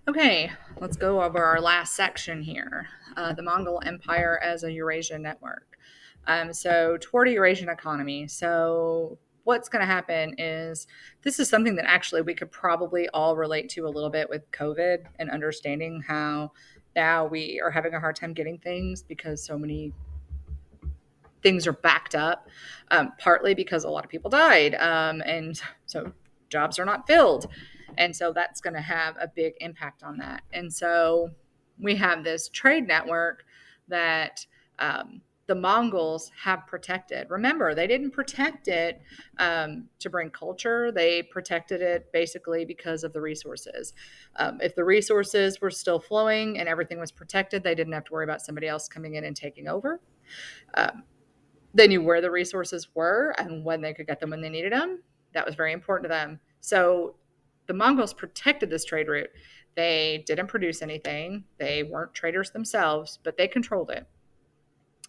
Okay, let's go over our last section here, the Mongol Empire as a Eurasian network. Toward a Eurasian economy. So, what's going to happen is this is something that actually we could probably all relate to a little bit with COVID and understanding how now we are having a hard time getting things because so many things are backed up, partly because a lot of people died. And so jobs are not filled. And so that's going to have a big impact on that. And so we have this trade network that the Mongols have protected. Remember, they didn't protect it to bring culture, they protected it basically because of the resources. If the resources were still flowing and everything was protected, they didn't have to worry about somebody else coming in and taking over. Um, they knew where the resources were and when they could get them when they needed them. That was very important to them. So the Mongols protected this trade route. They didn't produce anything. They weren't traders themselves, but they controlled it.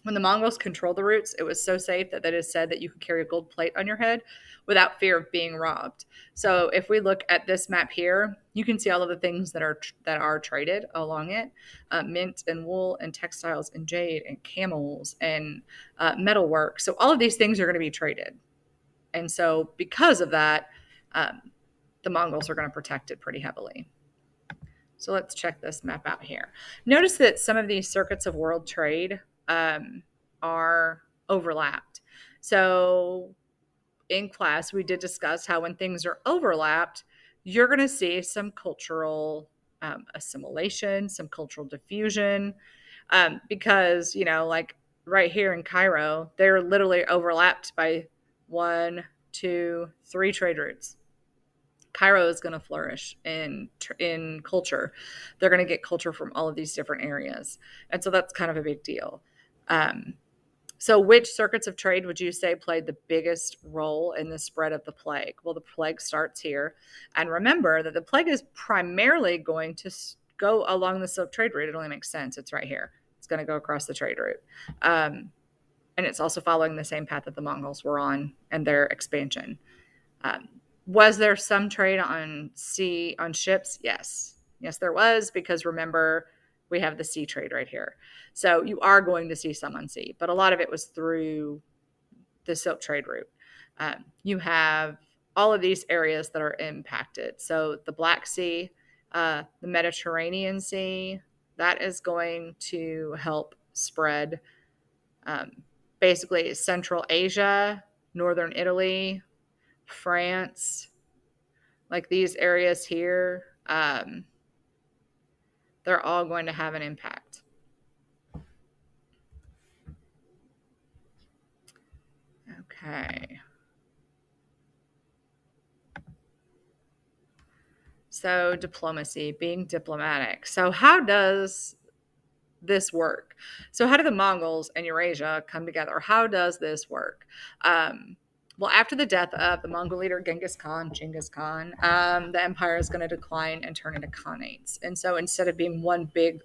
When the Mongols controlled the routes, it was so safe that it is said that you could carry a gold plate on your head without fear of being robbed. So if we look at this map here, you can see all of the things that are traded along it: mint and wool and textiles and jade and camels and metalwork. So all of these things are going to be traded, and so because of that, um, the Mongols are going to protect it pretty heavily. So let's check this map out here. Notice that some of these circuits of world trade are overlapped. So in class, we did discuss how when things are overlapped, you're going to see some cultural assimilation, some cultural diffusion, because, like right here in Cairo, they're literally overlapped by one, two, three trade routes. Cairo is going to flourish in culture. They're going to get culture from all of these different areas, and so that's kind of a big deal. Um, so, which circuits of trade would you say played the biggest role in the spread of the plague? Well, the plague starts here, and remember that the plague is primarily going to go along the Silk Trade Route. It only makes sense; it's right here. It's going to go across the trade route. And it's also following the same path that the Mongols were on and their expansion. Um, was there some trade on ships? Yes, there was, because remember, we have the sea trade right here. So you are going to see some on sea, but a lot of it was through the Silk Trade route. You have all of these areas that are impacted. So the Black Sea, the Mediterranean Sea, that is going to help spread um, basically Central Asia, Northern Italy, France, like these areas here, they're all going to have an impact. Okay. So, diplomacy, being diplomatic. So, how does this work? So, how do the Mongols and Eurasia come together? How does this work? Well, after the death of the Mongol leader Genghis Khan, the empire is going to decline and turn into khanates. And so, instead of being one big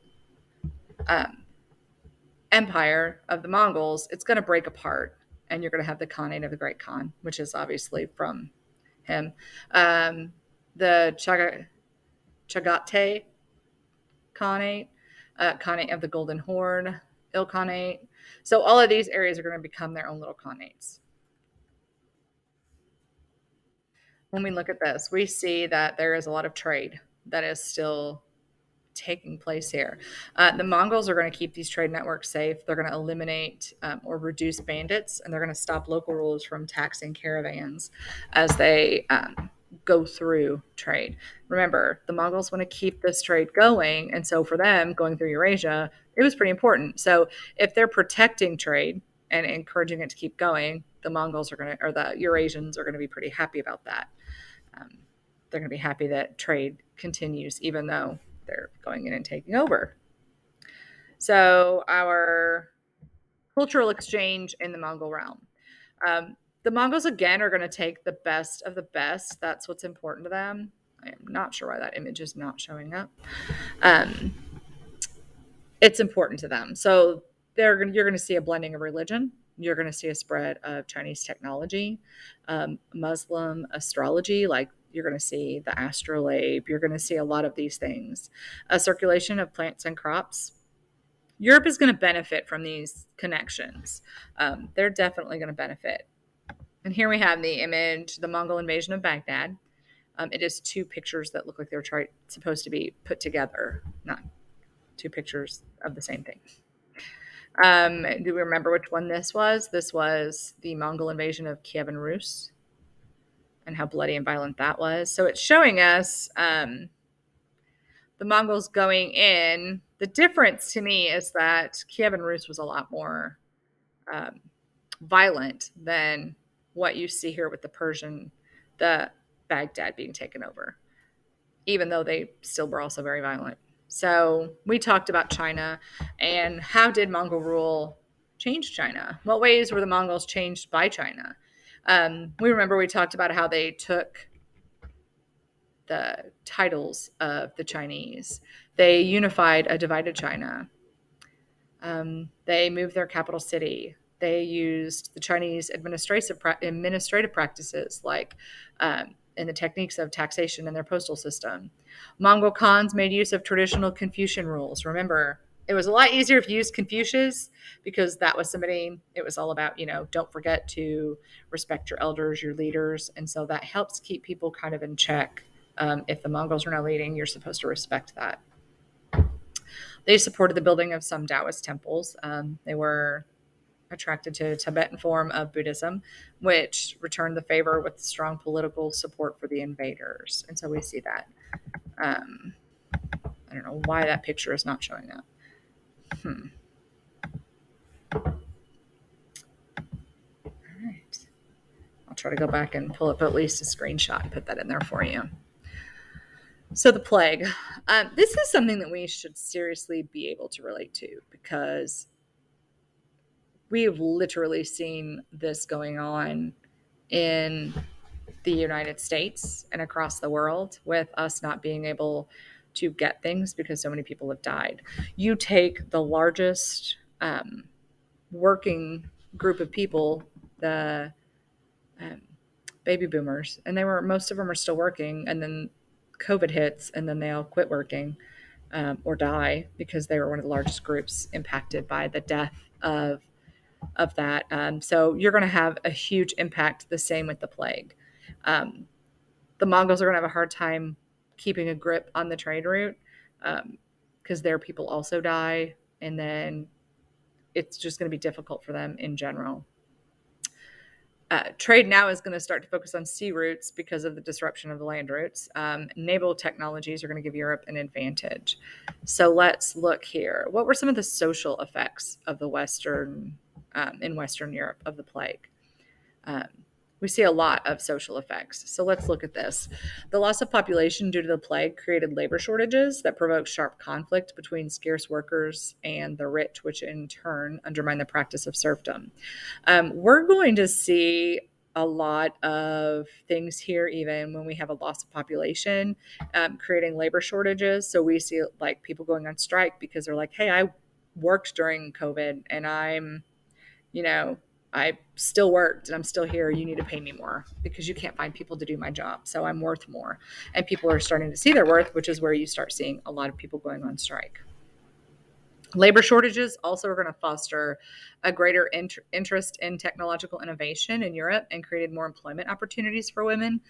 um, empire of the Mongols, it's going to break apart, and you're going to have the Khanate of the Great Khan, which is obviously from him. The Chagate Khanate, Khanate of the Golden Horde, Ilkhanate. So all of these areas are going to become their own little Khanates. When we look at this, we see that there is a lot of trade that is still taking place here. The Mongols are going to keep these trade networks safe. They're going to eliminate or reduce bandits, and they're going to stop local rulers from taxing caravans as they go through trade. Remember, the Mongols want to keep this trade going, and so for them, going through Eurasia, it was pretty important. So if they're protecting trade and encouraging it to keep going, the Mongols are going to, or the Eurasians are going to be pretty happy about that. Um, they're going to be happy that trade continues, even though they're going in and taking over. So, our cultural exchange in the Mongol realm. The Mongols, again, are going to take the best of the best. That's what's important to them. I am not sure why that image is not showing up. Um, it's important to them. So, you're going to see a blending of religion. You're going to see a spread of Chinese technology, Muslim astrology, like You're going to see the astrolabe. You're going to see a lot of these things. A circulation of plants and crops. Europe is going to benefit from these connections. They're definitely going to benefit. And here we have the image, the Mongol invasion of Baghdad. It is two pictures that look like they're supposed to be put together, not two pictures of the same thing. Do we remember which one this was? This was the Mongol invasion of Kiev and Rus, and how bloody and violent that was. So it's showing us the Mongols going in. The difference to me is that Kiev and Rus was a lot more violent than what you see here with the Baghdad being taken over, even though they still were also very violent. So we talked about China and how did Mongol rule change China? What ways were the Mongols changed by China? We talked about how they took the titles of the Chinese. They unified a divided China. They moved their capital city. They used the Chinese administrative practices like and the techniques of taxation in their postal system. Mongol Khans made use of traditional Confucian rules. Remember, it was a lot easier if you used Confucius because that was somebody, it was all about, don't forget to respect your elders, your leaders. And so that helps keep people kind of in check. If the Mongols are now leading, you're supposed to respect that. They supported the building of some Taoist temples. They were attracted to Tibetan form of Buddhism, which returned the favor with strong political support for the invaders. And so we see that. I don't know why that picture is not showing up. All right. I'll try to go back and pull up at least a screenshot and put that in there for you. So the plague. This is something that we should seriously be able to relate to because we've literally seen this going on in the United States and across the world with us not being able to get things because so many people have died. You take the largest working group of people, the baby boomers, and most of them are still working, and then COVID hits, and then they all quit working or die because they were one of the largest groups impacted by the death of that. So you're going to have a huge impact. The same with the plague. The Mongols are going to have a hard time keeping a grip on the trade route because their people also die, and then it's just going to be difficult for them in general. Trade now is going to start to focus on sea routes because of the disruption of the land routes. Naval technologies are going to give Europe an advantage. So let's look here. What were some of the social effects of the in Western Europe of the plague? We see a lot of social effects. So let's look at this. The loss of population due to the plague created labor shortages that provoked sharp conflict between scarce workers and the rich, which in turn undermined the practice of serfdom. We're going to see a lot of things here, even when we have a loss of population, creating labor shortages. So we see like people going on strike because they're like, hey, I worked during COVID and I still worked and I'm still here. You need to pay me more because you can't find people to do my job. So I'm worth more. And people are starting to see their worth, which is where you start seeing a lot of people going on strike. Labor shortages also are going to foster a greater interest in technological innovation in Europe and created more employment opportunities for women.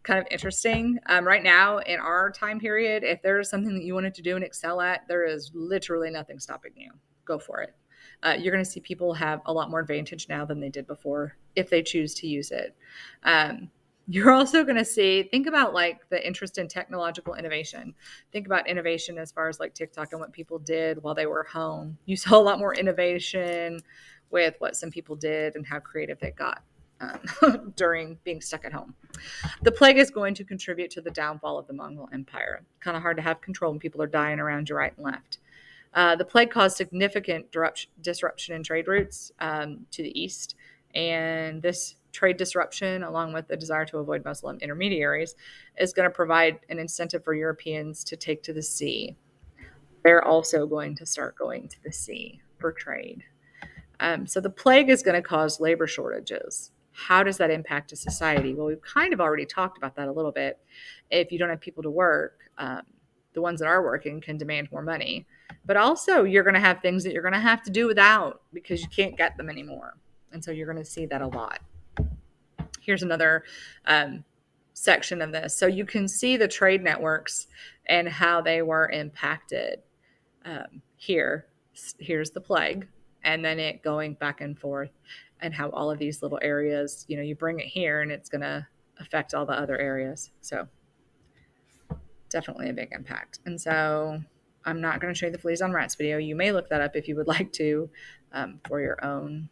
Kind of interesting. Right now in our time period, if there's something that you wanted to do and excel at, there is literally nothing stopping you. Go for it. You're going to see people have a lot more advantage now than they did before if they choose to use it. You're also going to think about like the interest in technological innovation. Think about innovation as far as like TikTok and what people did while they were home. You saw a lot more innovation with what some people did and how creative they got during being stuck at home. The plague is going to contribute to the downfall of the Mongol Empire. Kind of hard to have control when people are dying around you right and left. The plague caused significant disruption in trade routes to the east, and this trade disruption, along with the desire to avoid Muslim intermediaries, is going to provide an incentive for Europeans to take to the sea. They're also going to start going to the sea for trade. So the plague is going to cause labor shortages. How does that impact a society? Well, we've kind of already talked about that a little bit. If you don't have people to work, the ones that are working can demand more money. But also, you're going to have things that you're going to have to do without because you can't get them anymore. And so you're going to see that a lot. Here's another section of this. So you can see the trade networks and how they were impacted. Here, here's the plague, and then it going back and forth, and how all of these little areas, you bring it here and it's going to affect all the other areas. So definitely a big impact. And so I'm not going to show you the fleas on rats video. You may look that up if you would like to for your own.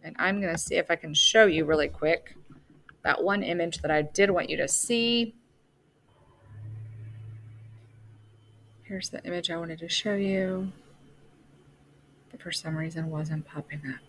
And I'm going to see if I can show you really quick that one image that I did want you to see. Here's the image I wanted to show you, but for some reason wasn't popping up.